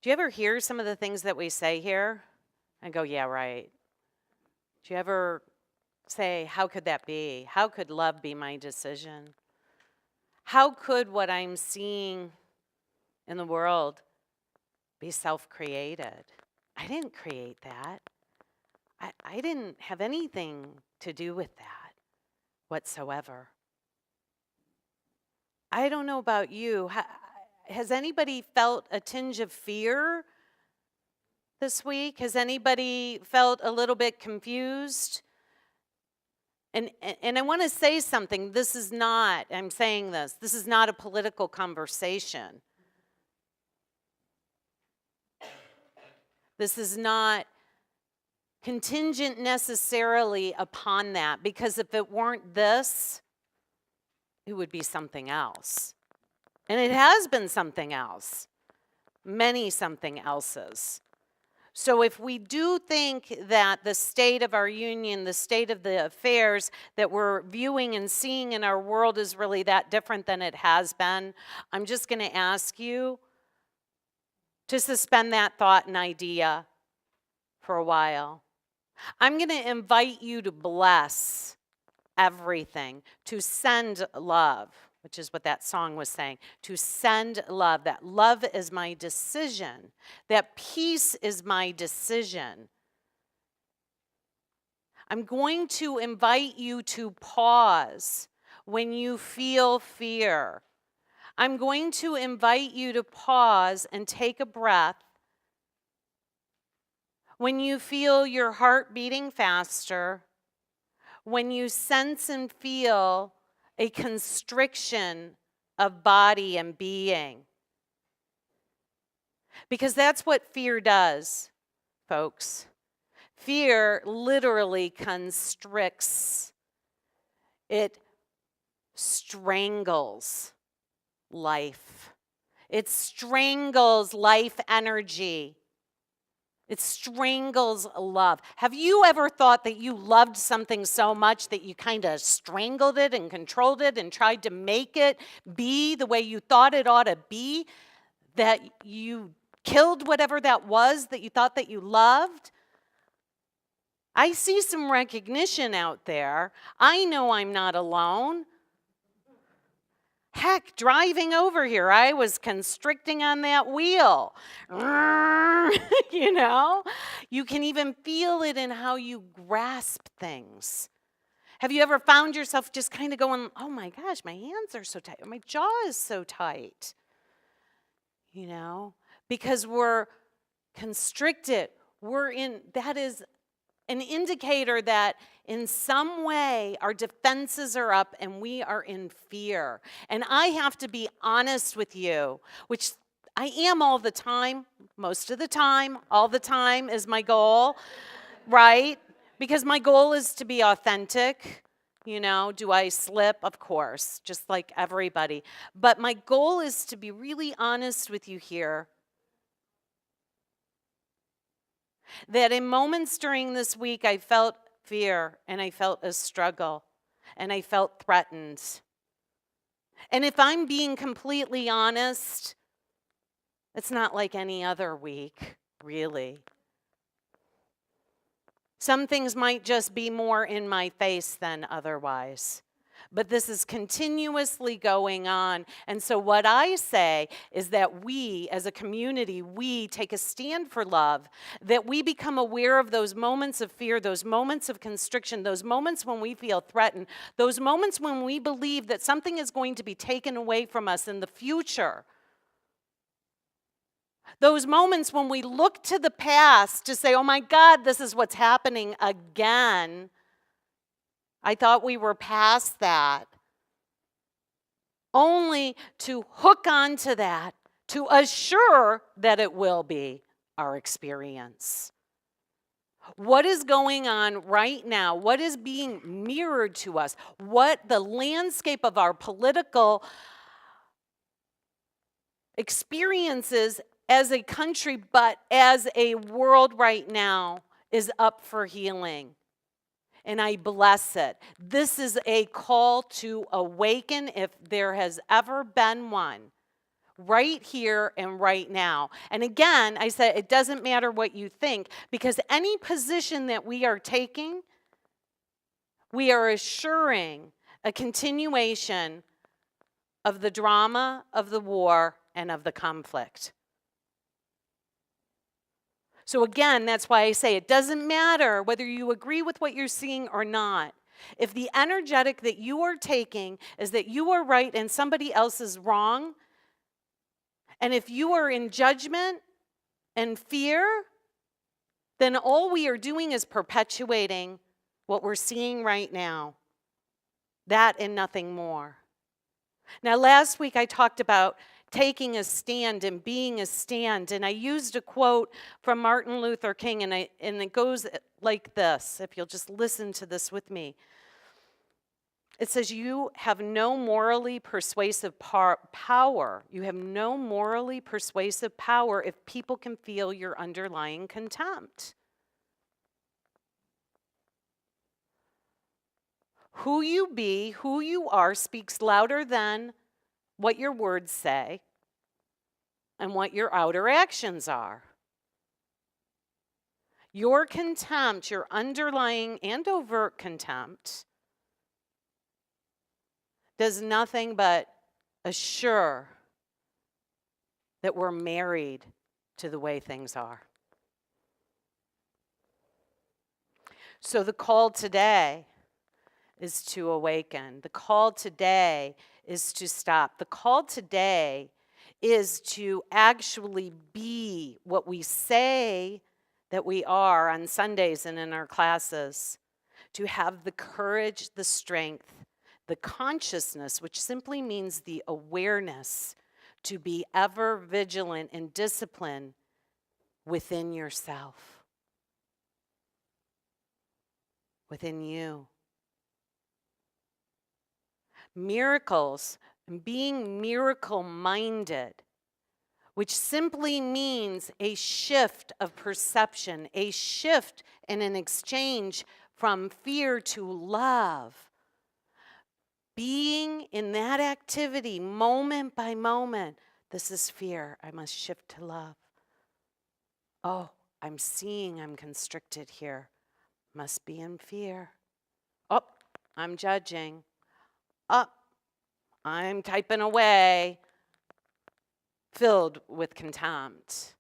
Do you ever hear some of the things that we say here and go, yeah, right? Do you ever say, how could that be? How could love be my decision? How could what I'm seeing in the world be self-created? I didn't create that. I didn't have anything to do with that whatsoever. I don't know about you. Has anybody felt a tinge of fear this week? Has anybody felt a little bit confused? And I want to say something. This is not a political conversation. This is not contingent necessarily upon that, because if it weren't this, it would be something else. And it has been something else, many something else's. So if we do think that the state of our union, the state of the affairs that we're viewing and seeing in our world is really that different than it has been, I'm just going to ask you to suspend that thought and idea for a while. I'm going to invite you to bless everything, to send love, which is what that song was saying, to send love. That love is my decision. That peace is my decision. I'm going to invite you to pause when you feel fear. I'm going to invite you to pause and take a breath when you feel your heart beating faster, when you sense and feel a constriction of body and being. Because that's what fear does, folks. Fear literally constricts. It strangles life. It strangles life energy. It strangles love. Have you ever thought that you loved something so much that you kind of strangled it and controlled it and tried to make it be the way you thought it ought to be? That you killed whatever that was that you thought that you loved? I see some recognition out there. I know I'm not alone. Heck, driving over here, I was constricting on that wheel. You know? You can even feel it in how you grasp things. Have you ever found yourself just kind of going, oh my gosh, my hands are so tight, or my jaw is so tight? You know? Because we're constricted. That is an indicator that in some way our defenses are up and we are in fear. And I have to be honest with you, which I am all the time, most of the time, all the time is my goal, right? Because my goal is to be authentic. You know, do I slip? Of course, just like everybody. But my goal is to be really honest with you here. That in moments during this week, I felt fear and I felt a struggle and I felt threatened. And if I'm being completely honest, it's not like any other week, really. Some things might just be more in my face than otherwise. But this is continuously going on. And so what I say is that we, as a community, we take a stand for love, that we become aware of those moments of fear, those moments of constriction, those moments when we feel threatened, those moments when we believe that something is going to be taken away from us in the future. Those moments when we look to the past to say, oh my God, this is what's happening again. I thought we were past that. Only to hook onto that, to assure that it will be our experience. What is going on right now? What is being mirrored to us? What the landscape of our political experiences as a country, but as a world right now, is up for healing. And I bless it. This is a call to awaken if there has ever been one. right here and right now. And again, I said it doesn't matter what you think, because any position that we are taking, we are assuring a continuation of the drama, of the war, and of the conflict. So again, that's why I say it doesn't matter whether you agree with what you're seeing or not. If the energetic that you are taking is that you are right and somebody else is wrong, and if you are in judgment and fear, then all we are doing is perpetuating what we're seeing right now. That and nothing more. Now, last week I talked about taking a stand and being a stand, and I used a quote from Martin Luther King, and it goes like this, if you'll just listen to this with me. It says, you have no morally persuasive power. You have no morally persuasive power if people can feel your underlying contempt. Who you be, who you are, speaks louder than what your words say and what your outer actions are. Your contempt, your underlying and overt contempt, does nothing but assure that we're married to the way things are. So the call today is to awaken. The call today is to stop. The call today is to actually be what we say that we are on Sundays and in our classes. To have the courage, the strength, the consciousness, which simply means the awareness, to be ever vigilant and disciplined within yourself, within you. Miracles, being miracle-minded, which simply means a shift of perception, a shift in an exchange from fear to love. Being in that activity moment by moment. This is fear. I must shift to love. Oh, I'm seeing I'm constricted here. Must be in fear. Oh, I'm judging. Oh, I'm typing away. Filled with contempt.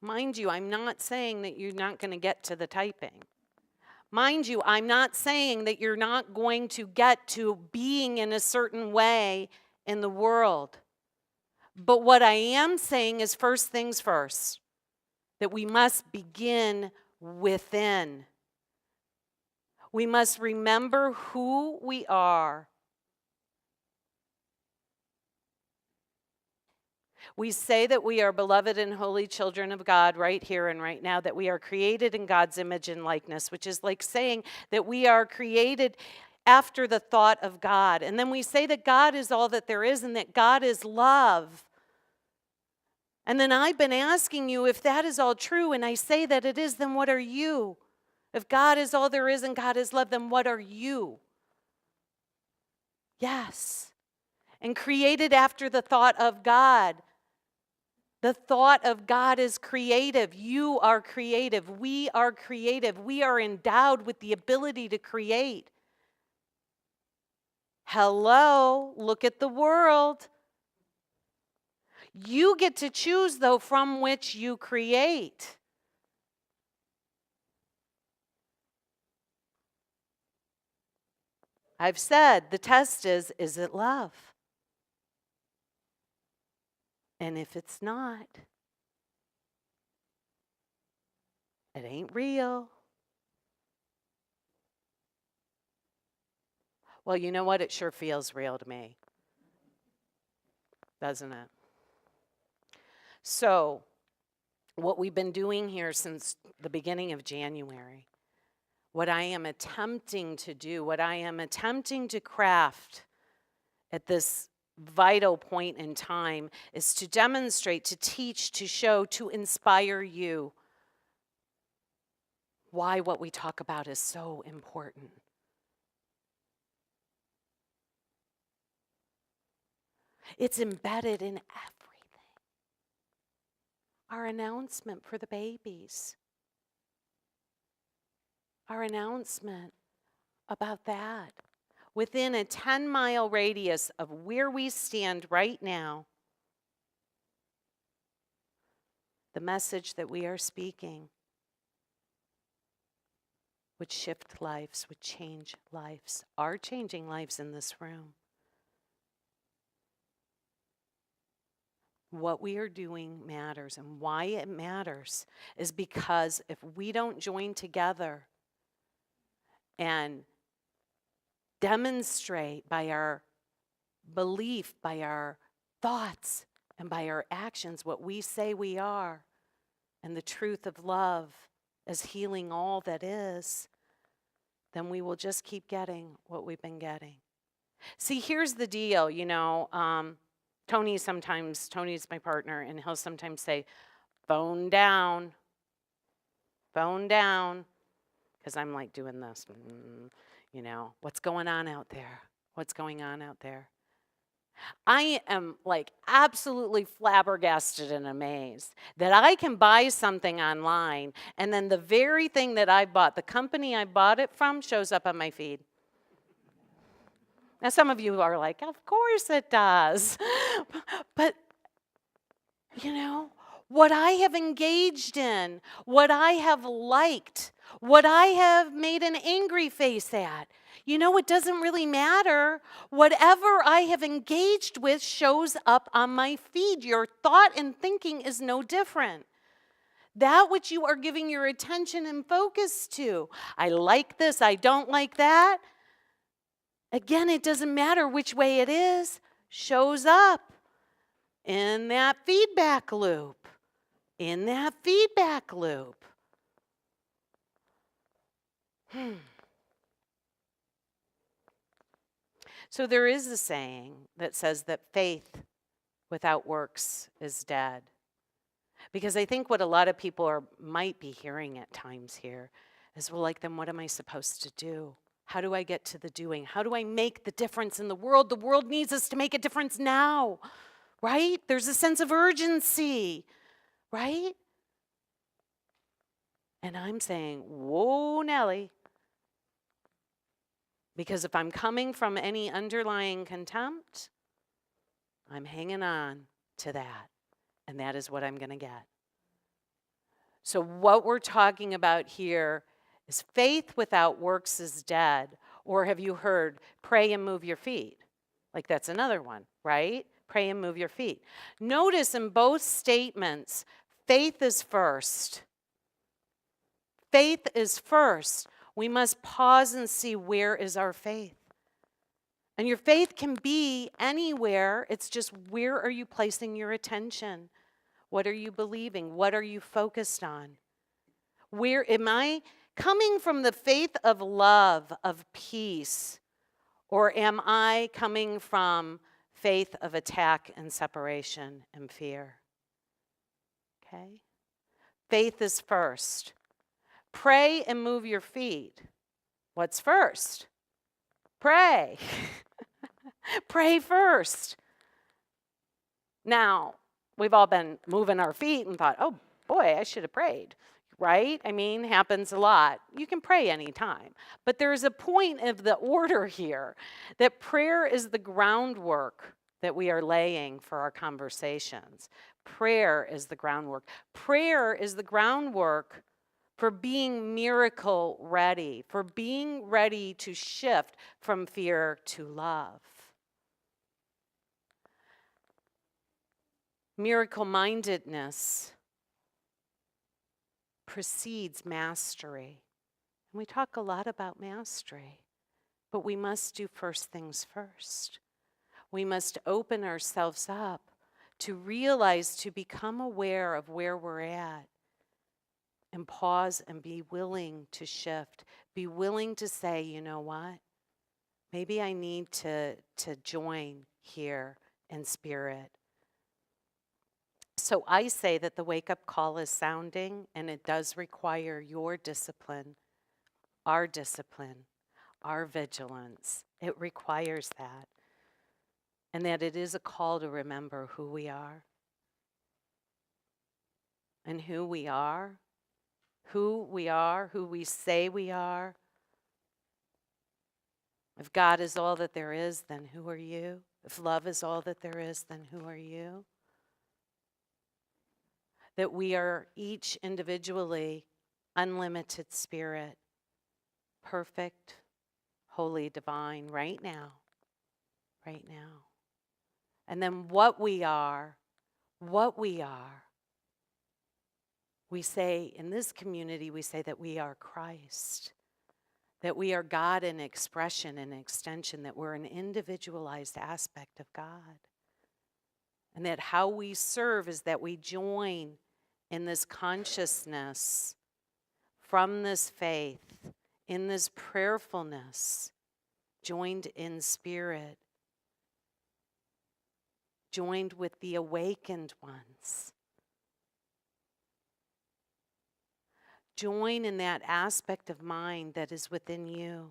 Mind you, I'm not saying that you're not going to get to the typing. Mind you, I'm not saying that you're not going to get to being in a certain way in the world. But what I am saying is first things first, that we must begin within. We must remember who we are. We say that we are beloved and holy children of God right here and right now, that we are created in God's image and likeness, which is like saying that we are created after the thought of God. And then we say that God is all that there is and that God is love. And then I've been asking you if that is all true, and I say that it is, then what are you? If God is all there is and God is love, then what are you? Yes. And created after the thought of God. The thought of God is creative. You are creative. We are creative. We are endowed with the ability to create. Hello, look at the world. You get to choose, though, from which you create. I've said the test is it love? And if it's not, it ain't real. Well, you know what? It sure feels real to me. Doesn't it? So, what we've been doing here since the beginning of January, what I am attempting to do, what I am attempting to craft at this vital point in time is to demonstrate, to teach, to show, to inspire you why what we talk about is so important. It's embedded in everything. Our announcement for the babies. Our announcement about that. Within a 10-mile radius of where we stand right now, the message that we are speaking would shift lives, would change lives, are changing lives in this room. What we are doing matters, and why it matters is because if we don't join together and demonstrate by our belief, by our thoughts, and by our actions what we say we are, and the truth of love as healing all that is, then we will just keep getting what we've been getting. See, here's the deal, Tony's my partner, and he'll sometimes say, phone down, because I'm like doing this, what's going on out there? What's going on out there? I am like absolutely flabbergasted and amazed that I can buy something online and then the very thing that I bought, the company I bought it from, shows up on my feed. Now, some of you are like, of course it does. But, what I have engaged in, what I have liked, what I have made an angry face at, it doesn't really matter. Whatever I have engaged with shows up on my feed. Your thought and thinking is no different. That which you are giving your attention and focus to. I like this, I don't like that. Again, it doesn't matter which way it is, shows up in that feedback loop. So there is a saying that says that faith without works is dead. Because I think what a lot of people might be hearing at times here is, well, like, then what am I supposed to do? How do I get to the doing? How do I make the difference in the world? The world needs us to make a difference now, right? There's a sense of urgency, right? And I'm saying, whoa, Nellie. Because if I'm coming from any underlying contempt, I'm hanging on to that. And that is what I'm going to get. So what we're talking about here is faith without works is dead. Or have you heard, pray and move your feet? Like, that's another one, right? Pray and move your feet. Notice in both statements, faith is first. Faith is first. We must pause and see, where is our faith? And your faith can be anywhere. It's just, where are you placing your attention? What are you believing? What are you focused on? Where am I coming from the faith of love, of peace? Or am I coming from faith of attack and separation and fear? Okay? Faith is first. Pray and move your feet. What's first? Pray. Pray first. Now, we've all been moving our feet and thought, oh boy, I should have prayed, right? I mean, happens a lot. You can pray anytime. But there's a point of the order here that prayer is the groundwork that we are laying for our conversations. Prayer is the groundwork. Prayer is the groundwork for being miracle ready, for being ready to shift from fear to love. Miracle-mindedness precedes mastery. And we talk a lot about mastery, but we must do first things first. We must open ourselves up to realize, to become aware of where we're at, and pause and be willing to shift, be willing to say, you know what? Maybe I need to join here in spirit. So I say that the wake-up call is sounding, and it does require your discipline, our vigilance. It requires that. and that it is a call to remember who we are. And who we are, who we say we are. If God is all that there is, then who are you? If love is all that there is, then who are you? That we are each individually unlimited spirit, perfect, holy, divine, right now. Right now. And then what we are, we say, in this community, we say that we are Christ, that we are God in expression and extension, that we're an individualized aspect of God. And that how we serve is that we join in this consciousness from this faith, in this prayerfulness, joined in spirit, joined with the awakened ones. Join in that aspect of mind that is within you.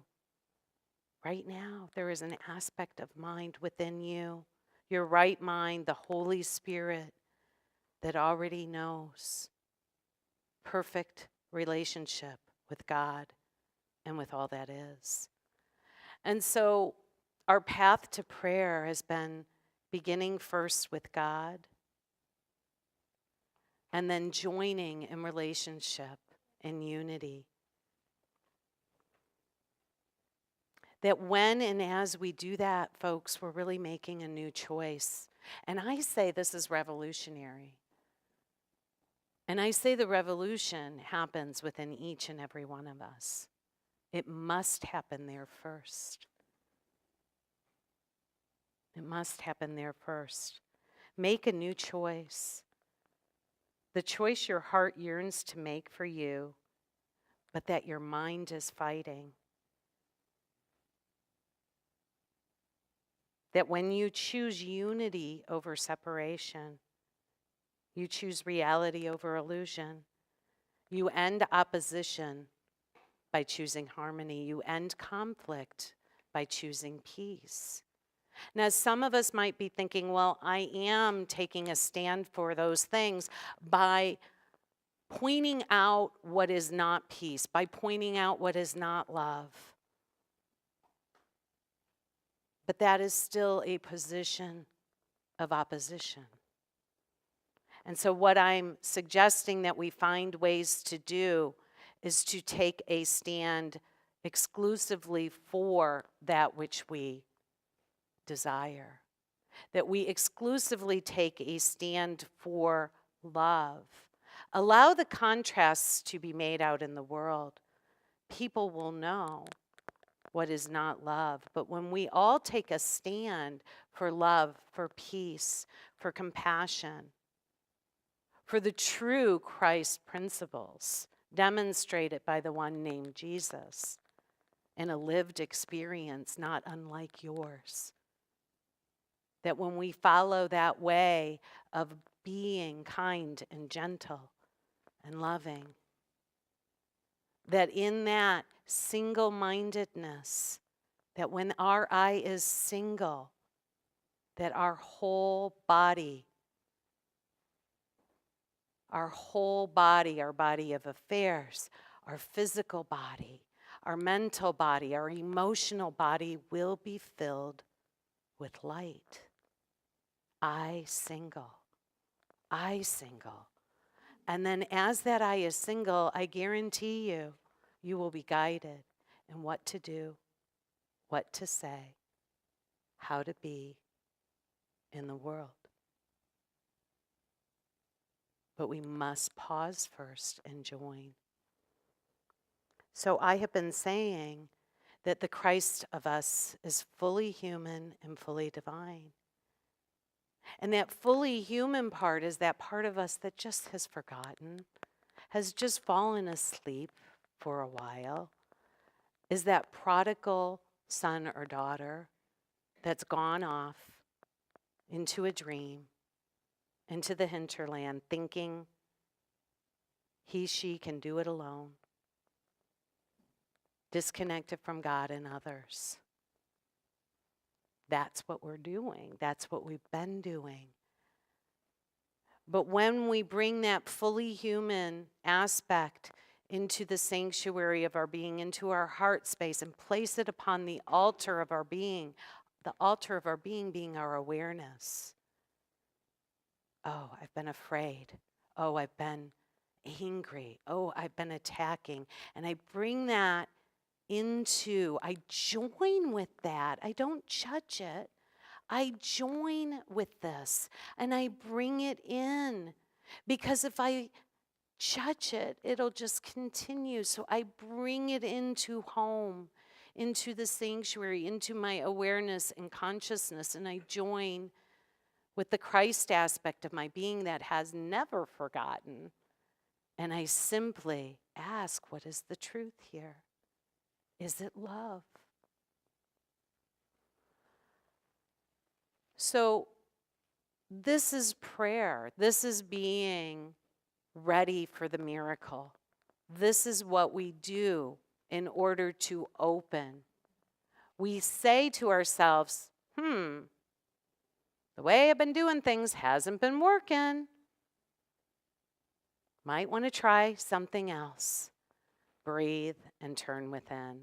Right now, there is an aspect of mind within you, your right mind, the Holy Spirit that already knows perfect relationship with God and with all that is. And so our path to prayer has been beginning first with God and then joining in relationship in unity. That when and as we do that, folks, we're really making a new choice. And I say this is revolutionary. And I say the revolution happens within each and every one of us. It must happen there first. It must happen there first. Make a new choice. The choice your heart yearns to make for you, but that your mind is fighting. That when you choose unity over separation, you choose reality over illusion. You end opposition by choosing harmony. You end conflict by choosing peace. Now, some of us might be thinking, well, I am taking a stand for those things by pointing out what is not peace, by pointing out what is not love. But that is still a position of opposition. And so what I'm suggesting that we find ways to do is to take a stand exclusively for that which we desire. That we exclusively take a stand for love. Allow the contrasts to be made out in the world. People will know what is not love. But when we all take a stand for love, for peace, for compassion, for the true Christ principles demonstrated by the one named Jesus in a lived experience not unlike yours. That when we follow that way of being kind and gentle and loving, that in that single-mindedness, that when our eye is single, that our whole body, our body of affairs, our physical body, our mental body, our emotional body will be filled with light. I single. And then as that eye is single, I guarantee you, you will be guided in what to do, what to say, how to be in the world. But we must pause first and join. So I have been saying that the Christ of us is fully human and fully divine. And that fully human part is that part of us that just has forgotten, has just fallen asleep for a while, is that prodigal son or daughter that's gone off into a dream, into the hinterland, thinking she can do it alone, disconnected from God and others. That's what we're doing. That's what we've been doing. But when we bring that fully human aspect into the sanctuary of our being, into our heart space, and place it upon the altar of our being, the altar of our being our awareness. Oh, I've been afraid. Oh, I've been angry. Oh, I've been attacking. And I bring that into, I join with that. I don't judge it. I join with this and I bring it in, because if I judge it, it'll just continue. So I bring it into home, into the sanctuary, into my awareness and consciousness, and I join with the Christ aspect of my being that has never forgotten. And I simply ask, what is the truth here? Is it love? So this is prayer. This is being ready for the miracle. This is what we do in order to open. We say to ourselves, the way I've been doing things hasn't been working. Might want to try something else. Breathe and turn within.